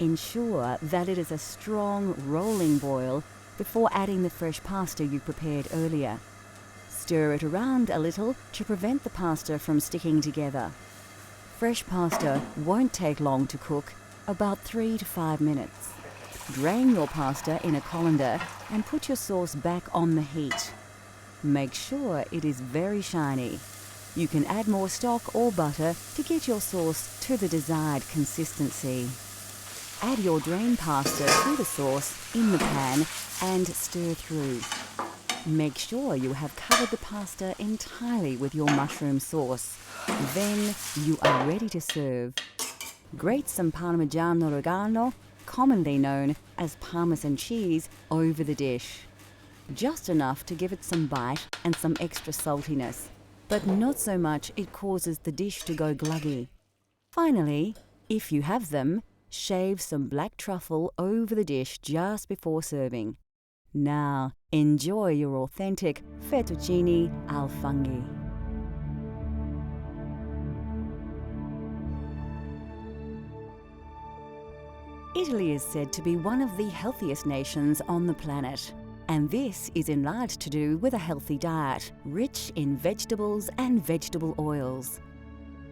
Ensure that it is a strong, rolling boil before adding the fresh pasta you prepared earlier. Stir it around a little to prevent the pasta from sticking together. Fresh pasta won't take long to cook, about 3 to 5 minutes. Drain your pasta in a colander and put your sauce back on the heat. Make sure it is very shiny. You can add more stock or butter to get your sauce to the desired consistency. Add your drained pasta to the sauce in the pan and stir through. Make sure you have covered the pasta entirely with your mushroom sauce. Then you are ready to serve. Grate some Parmigiano Reggiano, commonly known as Parmesan cheese, over the dish. Just enough to give it some bite and some extra saltiness, but not so much it causes the dish to go gluggy. Finally, if you have them, shave some black truffle over the dish just before serving. Now, enjoy your authentic fettuccine al funghi. Italy is said to be one of the healthiest nations on the planet, and this is in large to do with a healthy diet, rich in vegetables and vegetable oils.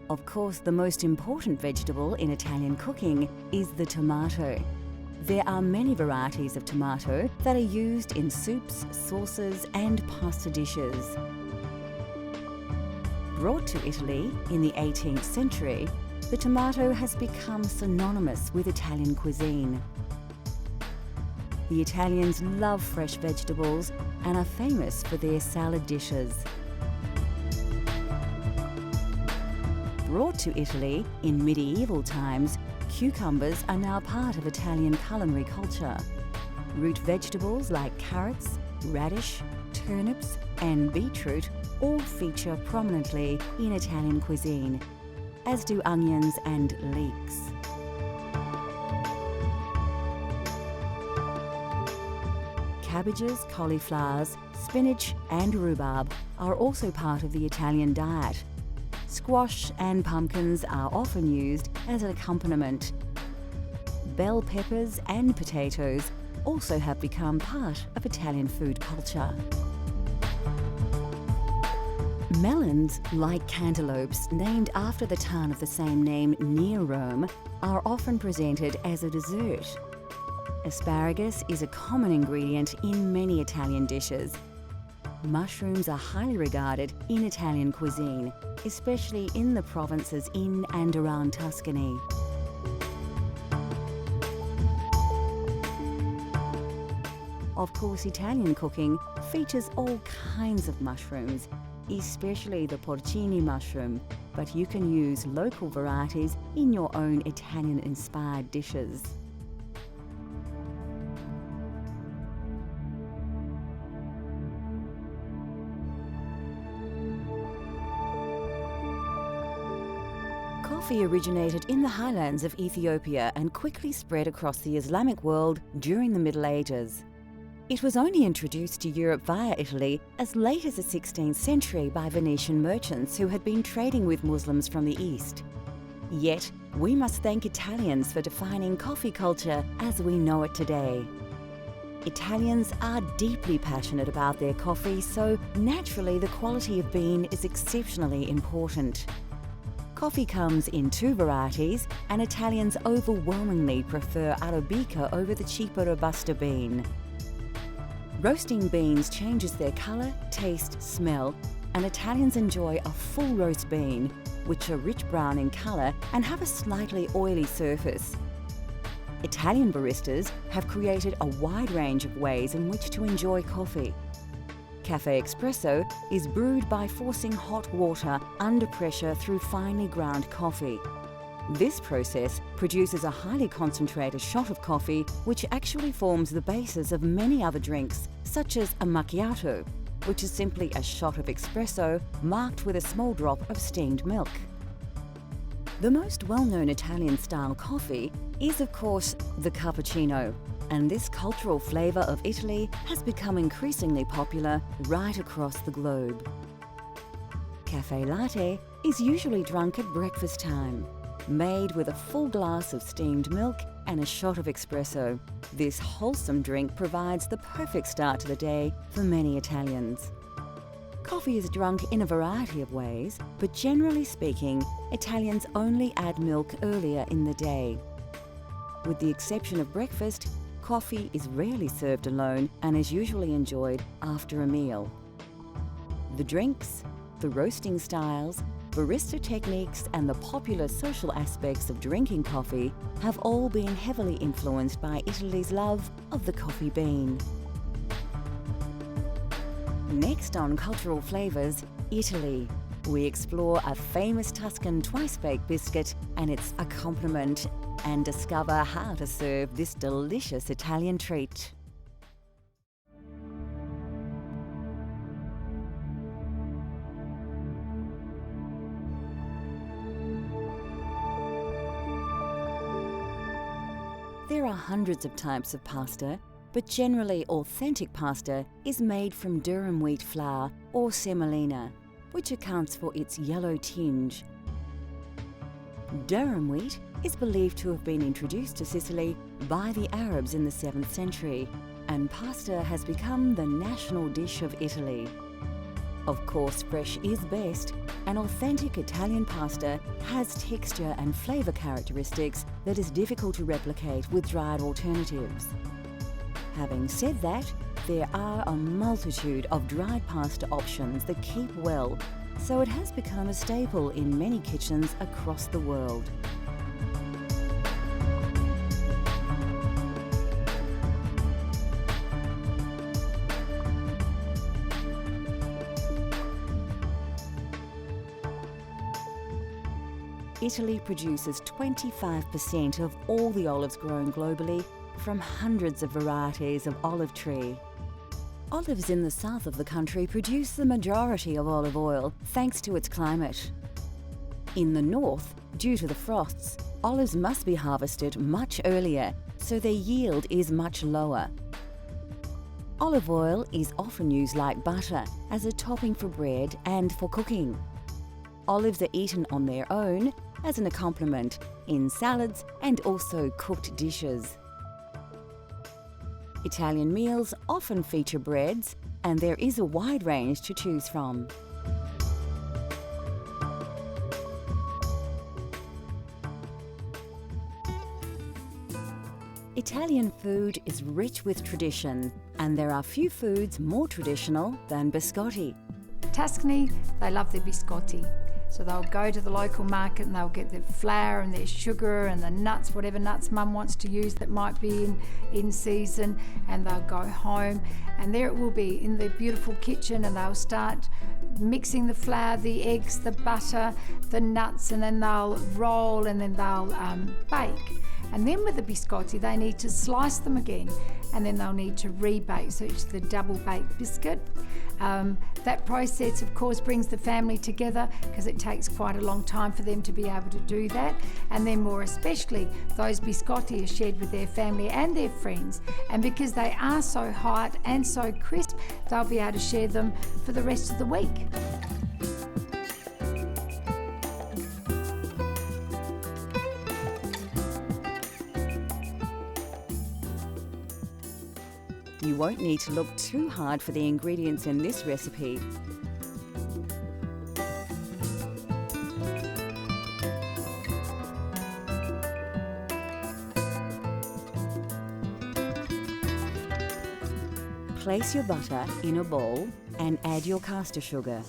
Of course, the most important vegetable in Italian cooking is the tomato. There are many varieties of tomato that are used in soups, sauces, and pasta dishes. Brought to Italy in the 18th century, the tomato has become synonymous with Italian cuisine. The Italians love fresh vegetables and are famous for their salad dishes. Brought to Italy in medieval times, cucumbers are now part of Italian culinary culture. Root vegetables like carrots, radish, turnips, and beetroot all feature prominently in Italian cuisine, as do onions and leeks. Cabbages, cauliflowers, spinach, and rhubarb are also part of the Italian diet. Squash and pumpkins are often used as an accompaniment. Bell peppers and potatoes also have become part of Italian food culture. Melons, like cantaloupes named after the town of the same name near Rome, are often presented as a dessert. Asparagus is a common ingredient in many Italian dishes. Mushrooms are highly regarded in Italian cuisine, especially in the provinces in and around Tuscany. Of course, Italian cooking features all kinds of mushrooms, especially the porcini mushroom, but you can use local varieties in your own Italian-inspired dishes. Coffee originated in the highlands of Ethiopia and quickly spread across the Islamic world during the Middle Ages. It was only introduced to Europe via Italy as late as the 16th century by Venetian merchants who had been trading with Muslims from the East. Yet, we must thank Italians for defining coffee culture as we know it today. Italians are deeply passionate about their coffee, so naturally the quality of bean is exceptionally important. Coffee comes in 2 varieties, and Italians overwhelmingly prefer Arabica over the cheaper Robusta bean. Roasting beans changes their colour, taste, smell, and Italians enjoy a full roast bean, which are rich brown in colour and have a slightly oily surface. Italian baristas have created a wide range of ways in which to enjoy coffee. Cafe espresso is brewed by forcing hot water under pressure through finely ground coffee. This process produces a highly concentrated shot of coffee, which actually forms the basis of many other drinks, such as a macchiato, which is simply a shot of espresso marked with a small drop of steamed milk. The most well-known Italian-style coffee is, of course, the cappuccino, and this cultural flavour of Italy has become increasingly popular right across the globe. Cafe latte is usually drunk at breakfast time. made with a full glass of steamed milk and a shot of espresso. This wholesome drink provides the perfect start to the day for many Italians. Coffee is drunk in a variety of ways, but generally speaking, Italians only add milk earlier in the day. With the exception of breakfast, coffee is rarely served alone and is usually enjoyed after a meal. The drinks, the roasting styles, barista techniques and the popular social aspects of drinking coffee have all been heavily influenced by Italy's love of the coffee bean. Next on Cultural Flavours, Italy. We explore a famous Tuscan twice-baked biscuit and its accompaniment and discover how to serve this delicious Italian treat. There are hundreds of types of pasta, but generally authentic pasta is made from durum wheat flour or semolina, which accounts for its yellow tinge. Durum wheat is believed to have been introduced to Sicily by the Arabs in the 7th century, and pasta has become the national dish of Italy. Of course, fresh is best, and authentic Italian pasta has texture and flavour characteristics that is difficult to replicate with dried alternatives. Having said that, there are a multitude of dried pasta options that keep well, so it has become a staple in many kitchens across the world. Italy produces 25% of all the olives grown globally from hundreds of varieties of olive tree. Olives in the south of the country produce the majority of olive oil thanks to its climate. In the north, due to the frosts, olives must be harvested much earlier, so their yield is much lower. Olive oil is often used like butter as a topping for bread and for cooking. Olives are eaten on their own, as an accompaniment, in salads and also cooked dishes. Italian meals often feature breads, and there is a wide range to choose from. Italian food is rich with tradition, and there are few foods more traditional than biscotti. Tuscany, they love their biscotti. So they'll go to the local market and they'll get their flour and their sugar and the nuts, whatever nuts mum wants to use that might be in season, and they'll go home and there it will be in the beautiful kitchen, and they'll start mixing the flour, the eggs, the butter, the nuts, and then they'll roll and then they'll bake. And then with the biscotti, they need to slice them again, and then they'll need to rebake, so it's the double baked biscuit. That process, of course, brings the family together because it takes quite a long time for them to be able to do that. And then more especially, those biscotti are shared with their family and their friends. And because they are so hot and so crisp, they'll be able to share them for the rest of the week. You won't need to look too hard for the ingredients in this recipe. Place your butter in a bowl and add your caster sugar.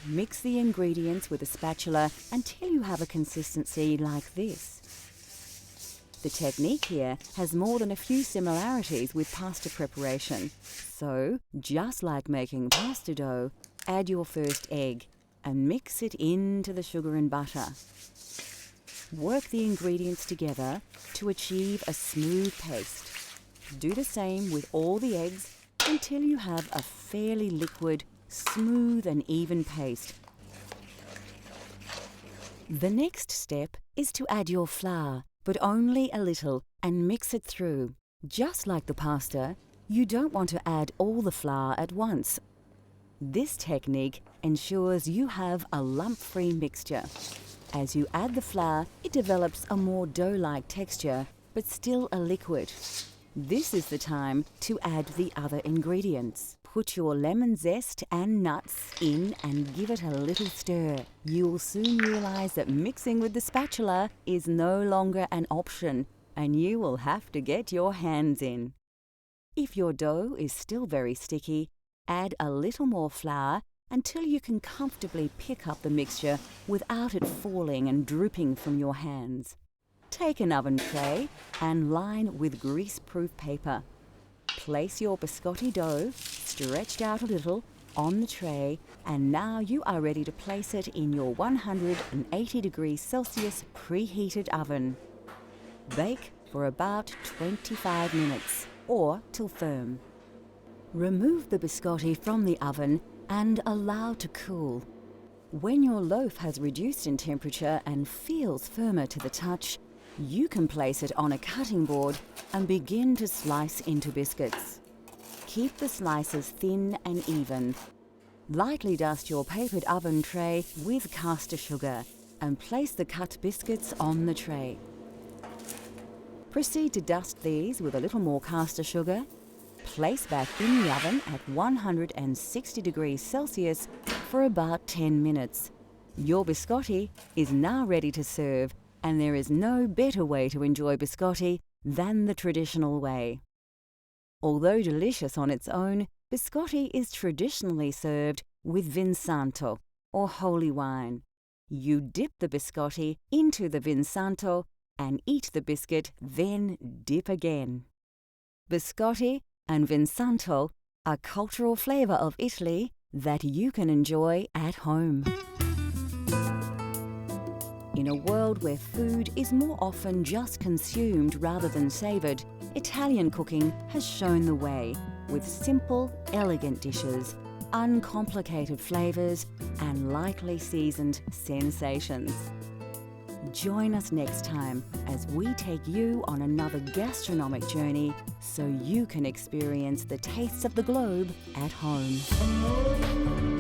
Mix the ingredients with a spatula until you have a consistency like this. The technique here has more than a few similarities with pasta preparation. So, just like making pasta dough, add your first egg and mix it into the sugar and butter. Work the ingredients together to achieve a smooth paste. Do the same with all the eggs until you have a fairly liquid, smooth and even paste. The next step is to add your flour, but only a little, and mix it through. Just like the pasta, you don't want to add all the flour at once. This technique ensures you have a lump-free mixture. As you add the flour, it develops a more dough-like texture, but still a liquid. This is the time to add the other ingredients. Put your lemon zest and nuts in and give it a little stir. You'll soon realize that mixing with the spatula is no longer an option, and you will have to get your hands in. If your dough is still very sticky, add a little more flour until you can comfortably pick up the mixture without it falling and drooping from your hands. Take an oven tray and line with grease-proof paper. Place your biscotti dough, stretched out a little, on the tray, and now you are ready to place it in your 180 degrees Celsius preheated oven. Bake for about 25 minutes, or till firm. Remove the biscotti from the oven and allow to cool. When your loaf has reduced in temperature and feels firmer to the touch, you can place it on a cutting board and begin to slice into biscuits. Keep the slices thin and even. Lightly dust your papered oven tray with caster sugar and place the cut biscuits on the tray. Proceed to dust these with a little more caster sugar. Place back in the oven at 160 degrees Celsius for about 10 minutes. Your biscotti is now ready to serve, and there is no better way to enjoy biscotti than the traditional way. Although delicious on its own, biscotti is traditionally served with Vinsanto, or holy wine. You dip the biscotti into the Vinsanto and eat the biscuit, then dip again. Biscotti and Vinsanto are cultural flavour of Italy that you can enjoy at home. In a world where food is more often just consumed rather than savoured, Italian cooking has shown the way with simple, elegant dishes, uncomplicated flavours, and lightly seasoned sensations. Join us next time as we take you on another gastronomic journey so you can experience the tastes of the globe at home.